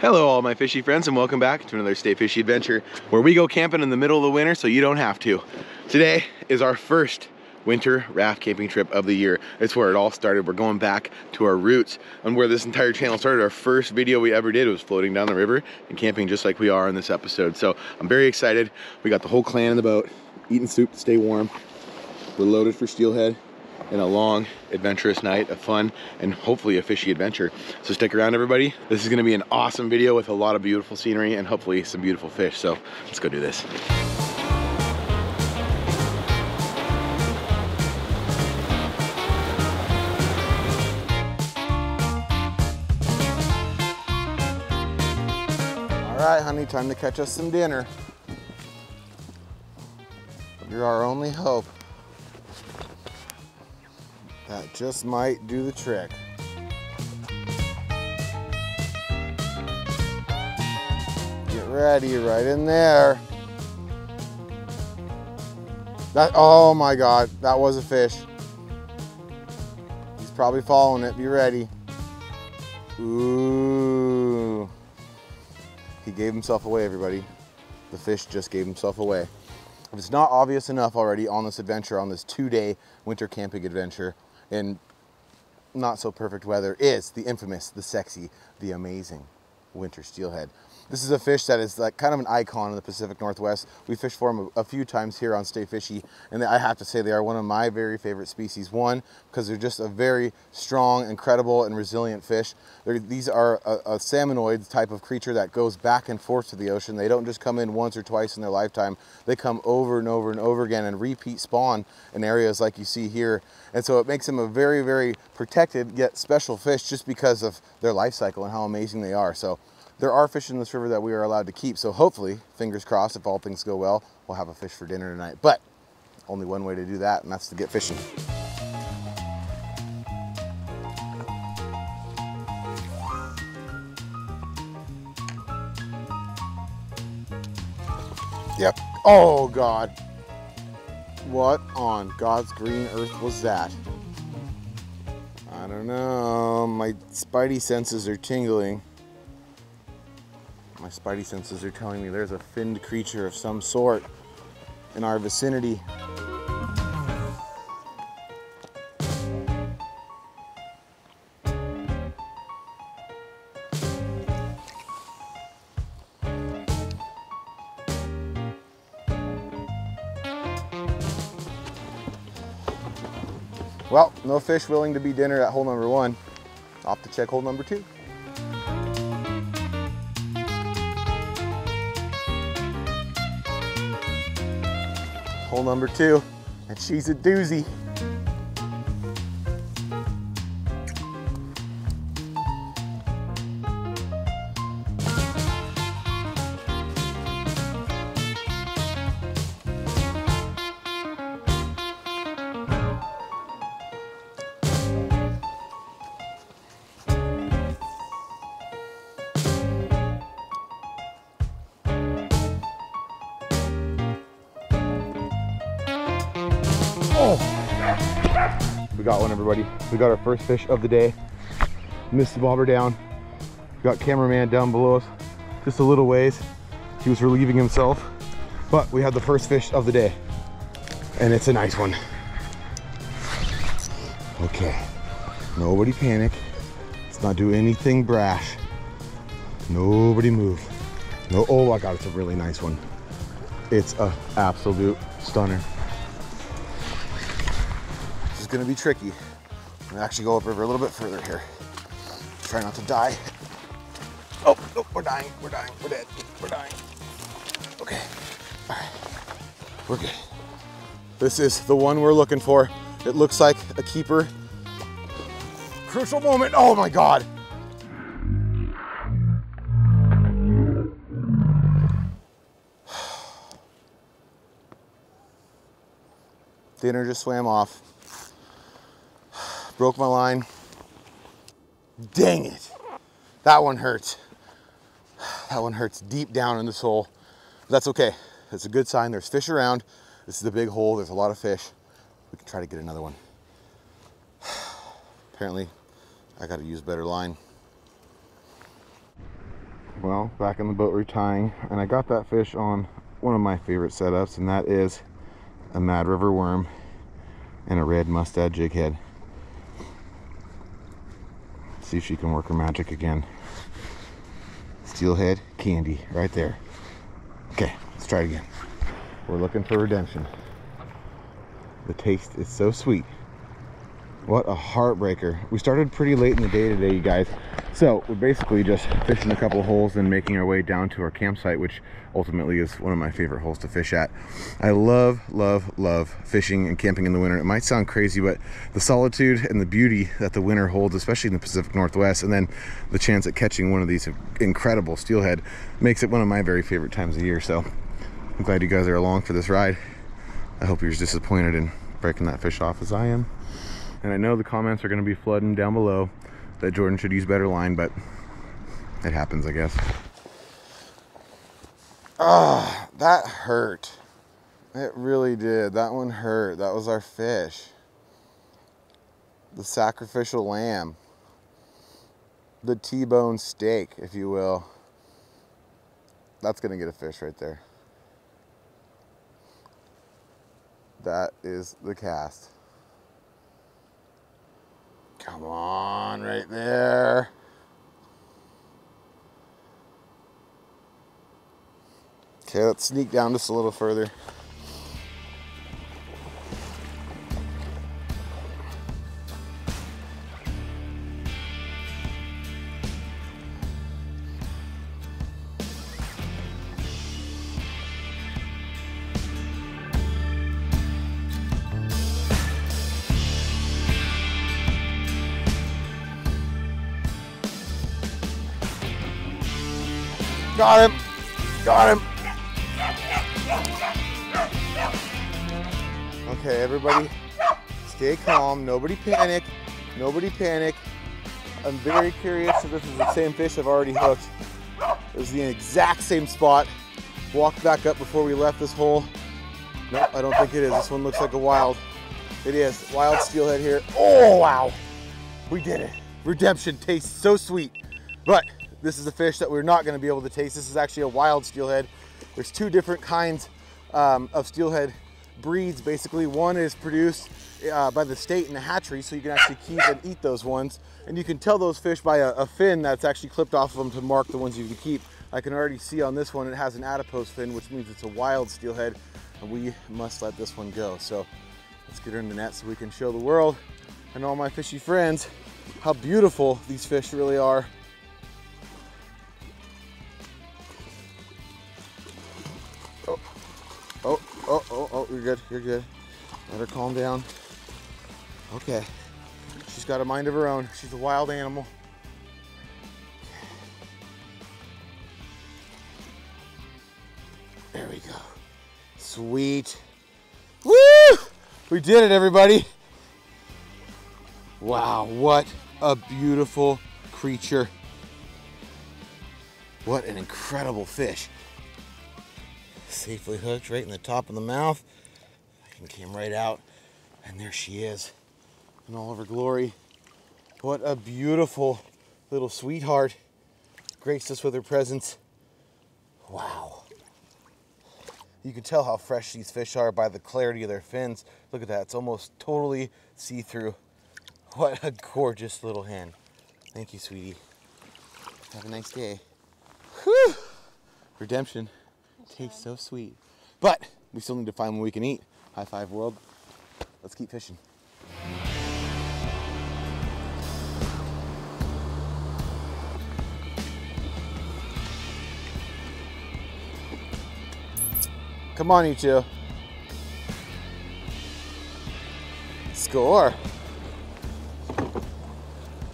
Hello all my fishy friends and welcome back to another Stay Fishy Adventure where we go camping in the middle of the winter so you don't have to. Today is our first winter raft camping trip of the year. It's where it all started. We're going back to our roots and where this entire channel started. Our first video we ever did was floating down the river and camping just like we are in this episode. So I'm very excited. We got the whole clan in the boat, eating soup to stay warm. We're loaded for steelhead and a long, adventurous night of fun and hopefully a fishy adventure. So stick around everybody. This is gonna be an awesome video with a lot of beautiful scenery and hopefully some beautiful fish. So let's go do this. All right, honey, time to catch us some dinner. You're our only hope. That just might do the trick. Get ready, right in there. That, oh my God, that was a fish. He's probably following it, be ready. Ooh. He gave himself away, everybody. The fish just gave himself away. If it's not obvious enough already on this adventure, on this 2-day winter camping adventure, in not so perfect weather, is the infamous, the sexy, the amazing winter steelhead. This is a fish that is like kind of an icon in the Pacific Northwest. We fished for them a few times here on Stay Fishy, and I have to say they are one of my very favorite species. One, because they're just a very strong, incredible, and resilient fish. These are a salmonoid type of creature that goes back and forth to the ocean. They don't just come in once or twice in their lifetime. They come over and over and over again and repeat spawn in areas like you see here. And so it makes them a very, very protected yet special fish just because of their life cycle and how amazing they are. So there are fish in this river that we are allowed to keep. So hopefully, fingers crossed, if all things go well, we'll have a fish for dinner tonight. But only one way to do that, and that's to get fishing. Yep. Oh God. What on God's green earth was that? I don't know. My spidey senses are tingling. My spidey senses are telling me there's a finned creature of some sort in our vicinity. Well, no fish willing to be dinner at hole number 1. Off to check hole number 2. Hole number 2, and she's a doozy. We got one, everybody. We got our first fish of the day. Missed the bobber down. We got cameraman down below us just a little ways. He was relieving himself, but we had the first fish of the day, and it's a nice one. Okay, nobody panic. Let's not do anything brash. Nobody move. No, oh my God, it's a really nice one. It's an absolute stunner. Going to be tricky. I'm gonna actually go upriver a little bit further here. Try not to die. Oh, we're dying, we're dying, we're dead, we're dying. Okay, all right, we're good. This is the one we're looking for. It looks like a keeper. Crucial moment, oh my God. Dinner just swam off. Broke my line. Dang it. That one hurts. That one hurts deep down in the soul. But that's okay. It's a good sign. There's fish around. This is a big hole. There's a lot of fish. We can try to get another one. Apparently, I got to use better line. Well, back in the boat retying, and I got that fish on one of my favorite setups, and that is a Mad River worm and a red mustad jig head. See if she can work her magic again. Steelhead candy right there. Okay, let's try it again. We're looking for redemption. The taste is so sweet. What a heartbreaker. We started pretty late in the day today, you guys. So we're basically just fishing a couple of holes and making our way down to our campsite, which ultimately is one of my favorite holes to fish at. I love, love, love fishing and camping in the winter. It might sound crazy, but the solitude and the beauty that the winter holds, especially in the Pacific Northwest, and then the chance at catching one of these incredible steelhead makes it one of my very favorite times of year. So I'm glad you guys are along for this ride. I hope you're as disappointed in breaking that fish off as I am. And I know the comments are going to be flooding down below that Jordan should use better line, but it happens, I guess. Ah, that hurt. It really did. That one hurt. That was our fish. The sacrificial lamb. The T-bone steak, if you will. That's going to get a fish right there. That is the cast. Come on, right there. Okay, let's sneak down just a little further. Got him! Got him! Okay, everybody, stay calm. Nobody panic. Nobody panic. I'm very curious if this is the same fish I've already hooked. It was the exact same spot. Walked back up before we left this hole. Nope, I don't think it is. This one looks like a wild. It is. Wild steelhead here. Oh, wow. We did it. Redemption tastes so sweet. But this is a fish that we're not going to be able to taste. This is actually a wild steelhead. There's two different kinds of steelhead breeds. Basically, one is produced by the state in a hatchery, so you can actually keep and eat those ones. And you can tell those fish by a fin that's actually clipped off of them to mark the ones you can keep. I can already see on this one it has an adipose fin, which means it's a wild steelhead, and we must let this one go. So let's get her in the net so we can show the world and all my fishy friends how beautiful these fish really are. Oh, you're good, you're good. Let her calm down. Okay, she's got a mind of her own. She's a wild animal. There we go. Sweet. Woo! We did it, everybody. Wow, what a beautiful creature. What an incredible fish. Safely hooked right in the top of the mouth. And came right out, and there she is in all of her glory. What a beautiful little sweetheart. Graced us with her presence. Wow. You can tell how fresh these fish are by the clarity of their fins. Look at that, it's almost totally see-through. What a gorgeous little hen. Thank you, sweetie. Have a nice day. Whew. Redemption. Tastes so sweet. But we still need to find what we can eat. High five, world. Let's keep fishing. Come on, you two. Score.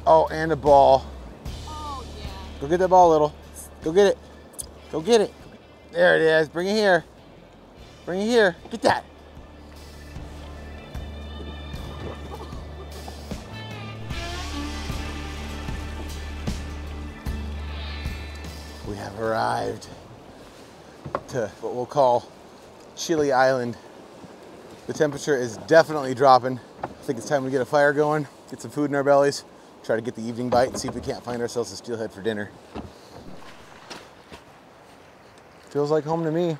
Oh, and a ball. Oh, yeah. Go get that ball, little. Go get it. Go get it. There it is. Bring it here. Bring it here. Get that. We have arrived to what we'll call Chili Island. The temperature is definitely dropping. I think it's time to get a fire going, get some food in our bellies, try to get the evening bite and see if we can't find ourselves a steelhead for dinner. Feels like home to me.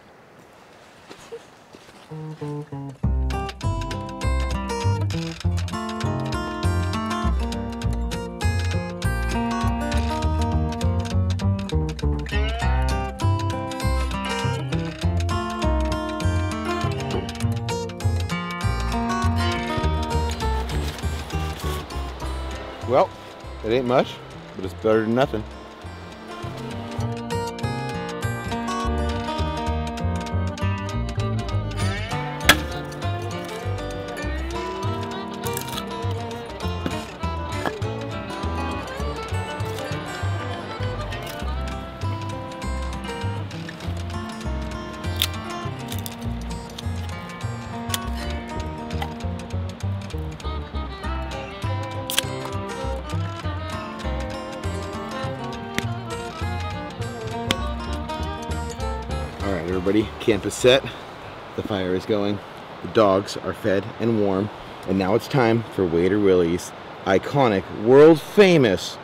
Well, it ain't much, but it's better than nothing. Alright everybody, camp is set, the fire is going, the dogs are fed and warm, and now it's time for Wader Willie's iconic, world famous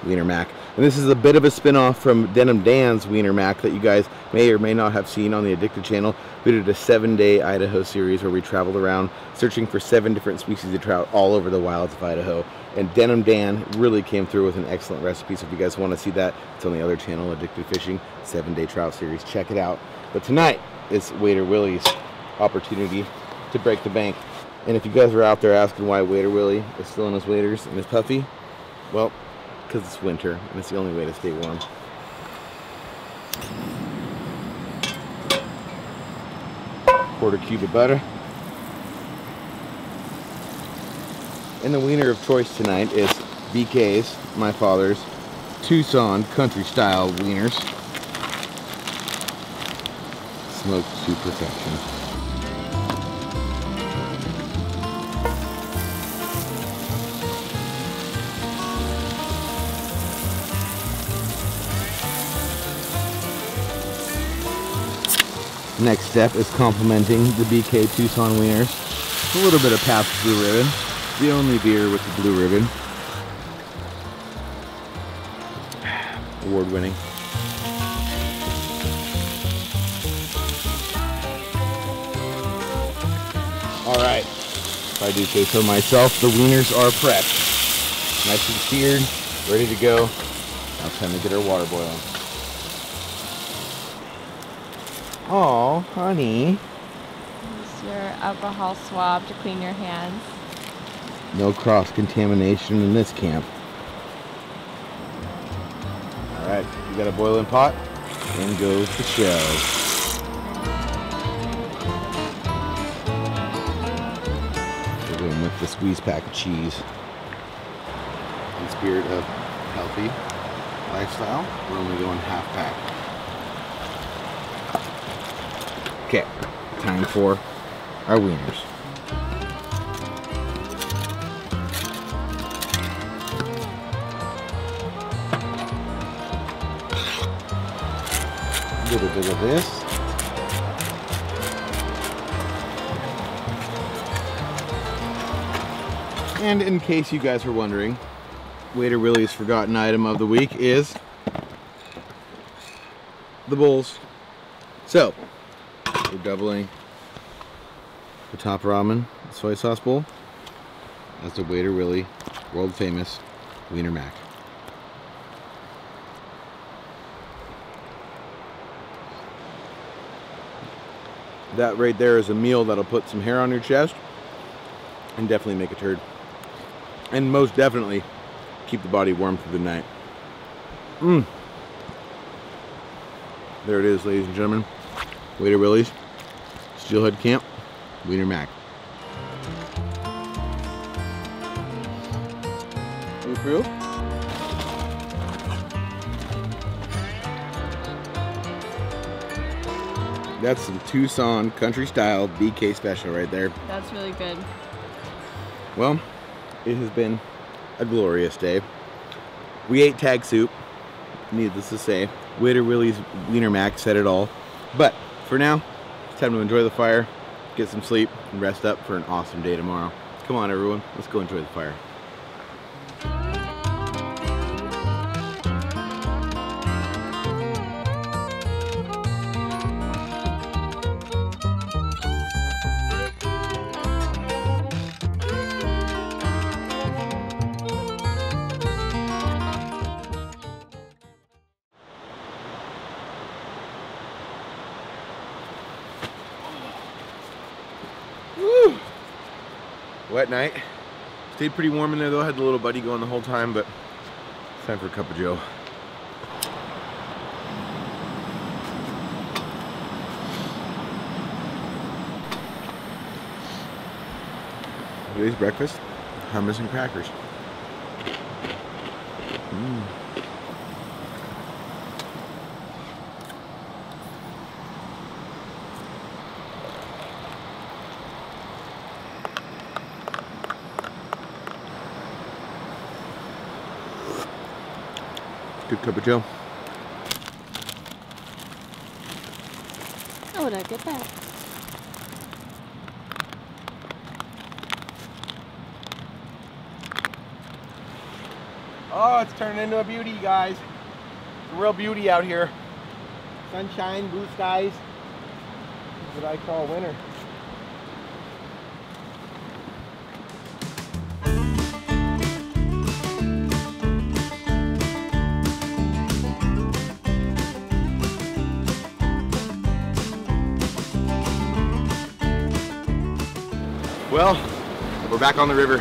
Wiener Mac. And this is a bit of a spin-off from Denim Dan's Wiener Mac that you guys may or may not have seen on the Addicted channel. We did a 7-day Idaho series where we traveled around searching for 7 different species of trout all over the wilds of Idaho. And Denim Dan really came through with an excellent recipe, so if you guys want to see that, it's on the other channel, Addicted Fishing 7-day trout series. Check it out. But tonight is Wader Willie's opportunity to break the bank. And if you guys are out there asking why Wader Willie is still in his waders and his puffy, well, because it's winter and it's the only way to stay warm. Quarter cube of butter. And the wiener of choice tonight is BK's, my father's, Tucson country style wieners. Smoked to perfection. Next step is complementing the BK Tucson wieners. A little bit of Pabst Blue Ribbon, the only beer with the blue ribbon. Award winning. Alright, if I do say so myself, the wieners are prepped. Nice and seared, ready to go. Now it's time to get our water boiling. Oh, honey. Use your alcohol swab to clean your hands. No cross-contamination in this camp. Alright, you got a boiling pot? In goes the show. We're going with the squeeze pack of cheese. In spirit of healthy lifestyle, we're only going half pack. Okay, time for our wieners. A little bit of this. And in case you guys are wondering, Wader Willie's forgotten item of the week is the bowls. So, we're doubling the top ramen soy sauce bowl as the Wader Willie world famous Wiener Mac. That right there is a meal that'll put some hair on your chest and definitely make a turd. And most definitely keep the body warm through the night. There it is, ladies and gentlemen. Wader Willie's Steelhead Camp Wiener Mac. You approve? That's some Tucson country style BK special right there. That's really good. Well, it has been a glorious day. We ate tag soup, needless to say. Wader Willie's Wiener Mac said it all. But for now, it's time to enjoy the fire, get some sleep, and rest up for an awesome day tomorrow. Come on everyone, let's go enjoy the fire. Wet night. Stayed pretty warm in there though. Had the little buddy going the whole time, but it's time for a cup of joe. Today's breakfast, hummus and crackers. Good cup of joe. How would I get that? Oh, it's turning into a beauty, guys. It's a real beauty out here. Sunshine, blue skies. That's what I call winter. Well, we're back on the river.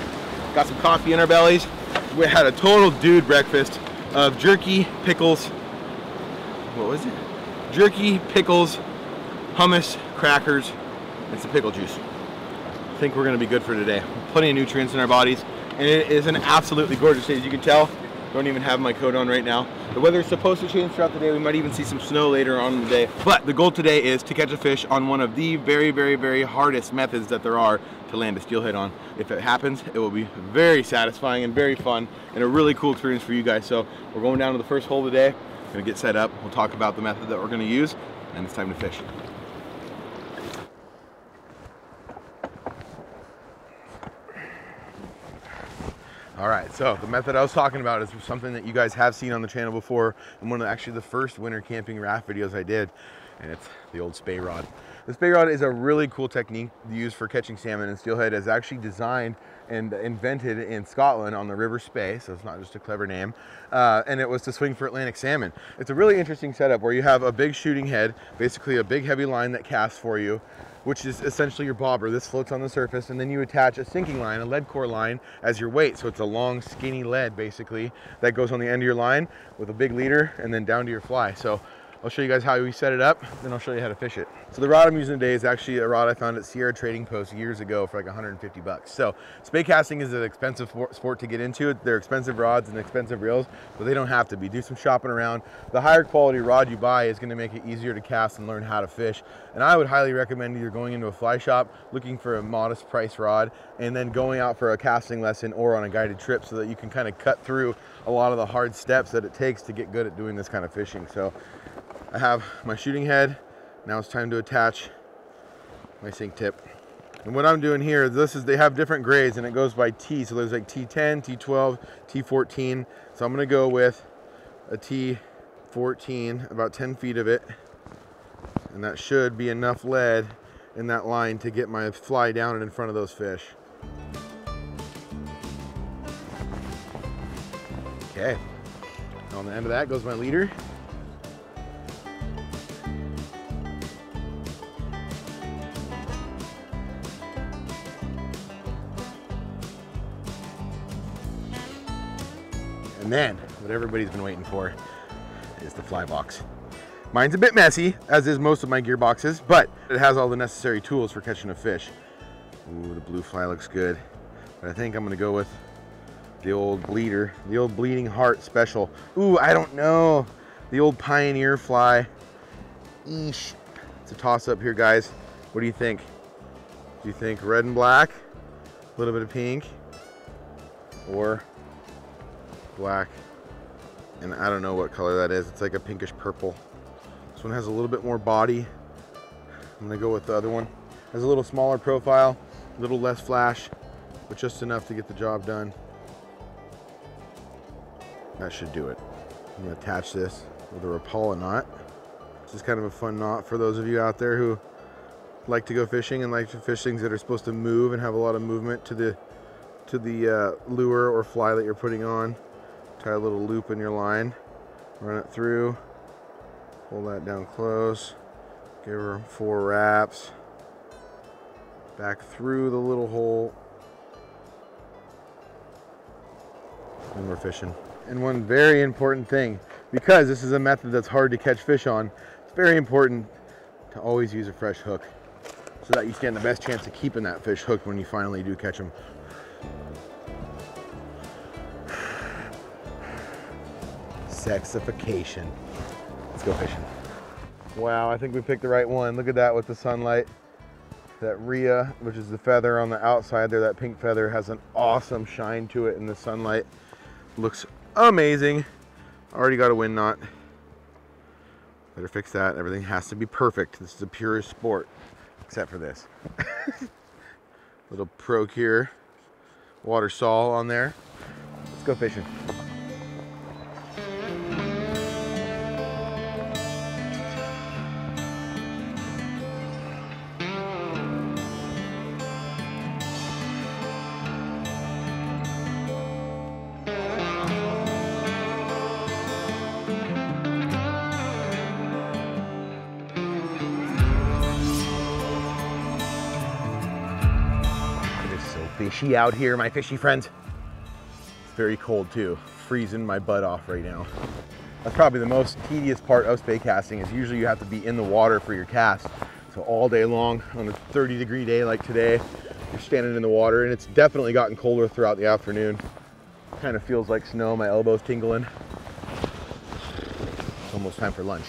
Got some coffee in our bellies. We had a total dude breakfast of jerky, pickles. What was it? Jerky, pickles, hummus, crackers, and some pickle juice. I think we're gonna be good for today. Plenty of nutrients in our bodies, and it is an absolutely gorgeous day. As you can tell, don't even have my coat on right now. The weather is supposed to change throughout the day. We might even see some snow later on in the day. But the goal today is to catch a fish on one of the very, very, very hardest methods that there are to land a steelhead on. If it happens, it will be very satisfying and very fun and a really cool experience for you guys. So we're going down to the first hole today. Gonna get set up. We'll talk about the method that we're gonna use, and it's time to fish. All right, so the method I was talking about is something that you guys have seen on the channel before, and one of actually the first winter camping raft videos I did, and it's the old spay rod. The spay rod is a really cool technique used for catching salmon, and steelhead is actually designed and invented in Scotland on the River Spey, so it's not just a clever name, and it was to swing for Atlantic salmon. It's a really interesting setup where you have a big shooting head, basically a big heavy line that casts for you, which is essentially your bobber. This floats on the surface, and then you attach a sinking line, a lead core line, as your weight. So it's a long, skinny lead, basically, that goes on the end of your line with a big leader and then down to your fly. So I'll show you guys how we set it up, then I'll show you how to fish it. So the rod I'm using today is actually a rod I found at Sierra Trading Post years ago for like 150 bucks. So spay casting is an expensive sport to get into. They're expensive rods and expensive reels, but they don't have to be. Do some shopping around. The higher quality rod you buy is gonna make it easier to cast and learn how to fish. And I would highly recommend either going into a fly shop, looking for a modest price rod, and then going out for a casting lesson or on a guided trip so that you can kind of cut through a lot of the hard steps that it takes to get good at doing this kind of fishing. So I have my shooting head. Now it's time to attach my sink tip. And what I'm doing here, they have different grades and it goes by T. So there's like T10, T12, T14. So I'm gonna go with a T14, about 10 feet of it. And that should be enough lead in that line to get my fly down and in front of those fish. Okay, on the end of that goes my leader. And then, what everybody's been waiting for is the fly box. Mine's a bit messy, as is most of my gear boxes, but it has all the necessary tools for catching a fish. Ooh, the blue fly looks good. But I think I'm gonna go with the old bleeder, the old bleeding heart special. Ooh, I don't know. The old pioneer fly. Eesh. It's a toss up here, guys. What do you think? Do you think red and black, a little bit of pink, or black, and I don't know what color that is. It's like a pinkish purple. This one has a little bit more body. I'm gonna go with the other one. Has a little smaller profile, a little less flash, but just enough to get the job done. That should do it. I'm gonna attach this with a Rapala knot. This is kind of a fun knot for those of you out there who like to go fishing and like to fish things that are supposed to move and have a lot of movement to the lure or fly that you're putting on. Tie a little loop in your line, run it through, pull that down close, give her 4 wraps, back through the little hole, when we're fishing. And one very important thing, because this is a method that's hard to catch fish on, it's very important to always use a fresh hook so that you stand the best chance of keeping that fish hooked when you finally do catch them. Sexification. Let's go fishing. Wow, I think we picked the right one. Look at that with the sunlight. That rhea, which is the feather on the outside there, that pink feather has an awesome shine to it in the sunlight. Looks amazing. Already got a wind knot. Better fix that. Everything has to be perfect. This is the purest sport, except for this. Little Procure water saw on there. Let's go fishing. Fishy out here, my fishy friends. It's very cold too. Freezing my butt off right now. That's probably the most tedious part of spey casting, is usually you have to be in the water for your cast. So all day long on a 30-degree day like today, you're standing in the water, and it's definitely gotten colder throughout the afternoon. Kind of feels like snow, my elbows tingling. It's almost time for lunch.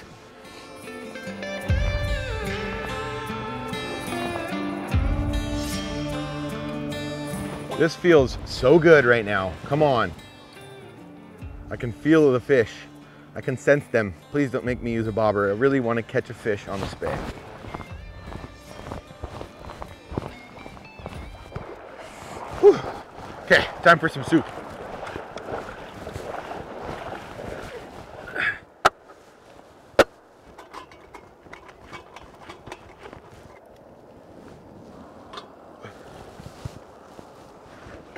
This feels so good right now. Come on. I can feel the fish. I can sense them. Please don't make me use a bobber. I really want to catch a fish on the spey. Whew. Okay, time for some soup.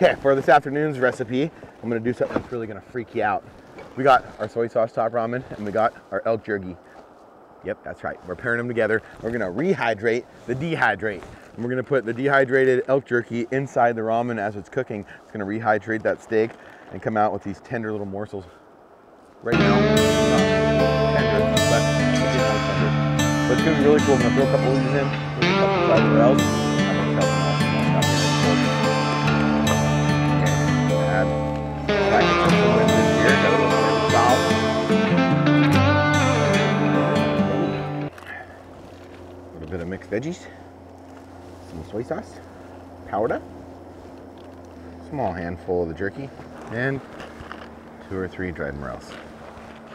Okay, for this afternoon's recipe, I'm gonna do something that's really gonna freak you out. We got our soy sauce top ramen and we got our elk jerky. Yep, that's right. We're pairing them together. We're gonna rehydrate the dehydrate. And we're gonna put the dehydrated elk jerky inside the ramen as it's cooking. It's gonna rehydrate that steak and come out with these tender little morsels. Right now, it's not tender, but it's not tender. But it's gonna be really cool. I'm gonna throw a couple of these in, put a couple of sides rails. A little bit of mixed veggies, some soy sauce, powder, small handful of the jerky, and 2 or 3 dried morels.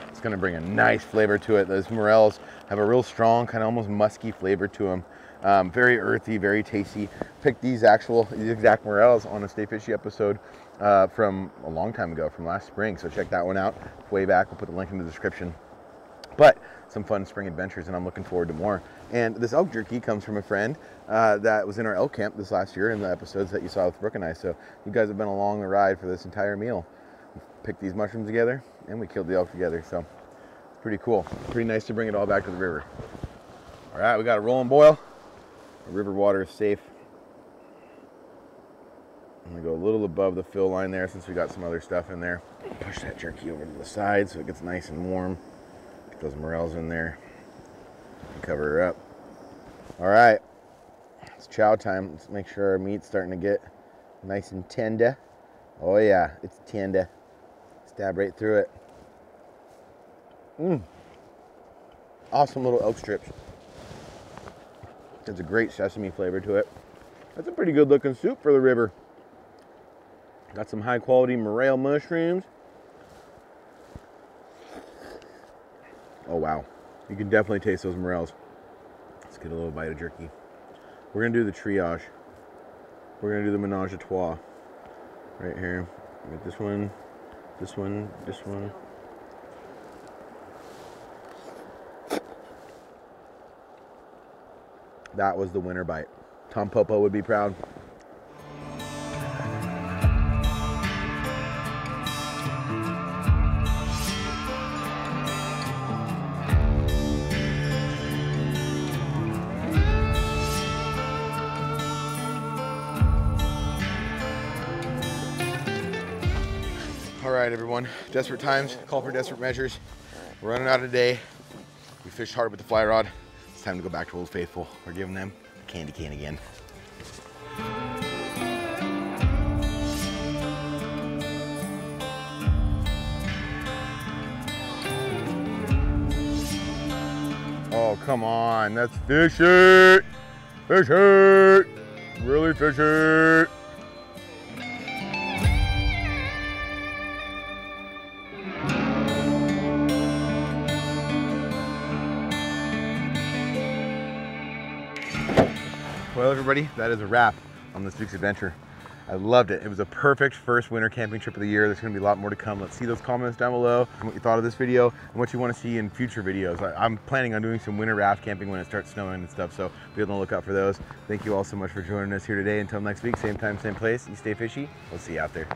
It's going to bring a nice flavor to it. Those morels have a real strong, kind of almost musky flavor to them. Very earthy, very tasty. Picked these exact morels on a Stay Fishy episode from a long time ago, from last spring. So check that one out. Way back. We'll put the link in the description. But some fun spring adventures, and I'm looking forward to more. And this elk jerky comes from a friend that was in our elk camp this last year in the episodes that you saw with Brooke and I. So you guys have been along the ride for this entire meal. We picked these mushrooms together, and we killed the elk together. So it's pretty cool. Pretty nice to bring it all back to the river. All right, we got a rolling boil. The river water is safe. I'm gonna go a little above the fill line there since we got some other stuff in there. Push that jerky over to the side so it gets nice and warm. Get those morels in there and cover her up. All right, it's chow time. Let's make sure our meat's starting to get nice and tender. Oh yeah, it's tender. Stab right through it. Awesome little elk strips. There's a great sesame flavor to it. That's a pretty good looking soup for the river. Got some high quality morel mushrooms. Oh wow, you can definitely taste those morels. Let's get a little bite of jerky. We're gonna do the triage. We're gonna do the menage a trois right here. Get this one, this one, this one. That was the winner bite. Tom Popo would be proud. All right, everyone. Desperate times call for desperate measures. We're running out of day. We fished hard with the fly rod. It's time to go back to Old Faithful. We're giving them the candy cane again. Oh, come on, that's fishy! Fishy! Really fishy! Well, everybody, that is a wrap on this week's adventure. I loved it. It was a perfect first winter camping trip of the year. There's going to be a lot more to come. Let's see those comments down below and what you thought of this video and what you want to see in future videos. I'm planning on doing some winter raft camping when it starts snowing and stuff, so be on the lookout for those. Thank you all so much for joining us here today. Until next week, same time, same place. You stay fishy. We'll see you out there.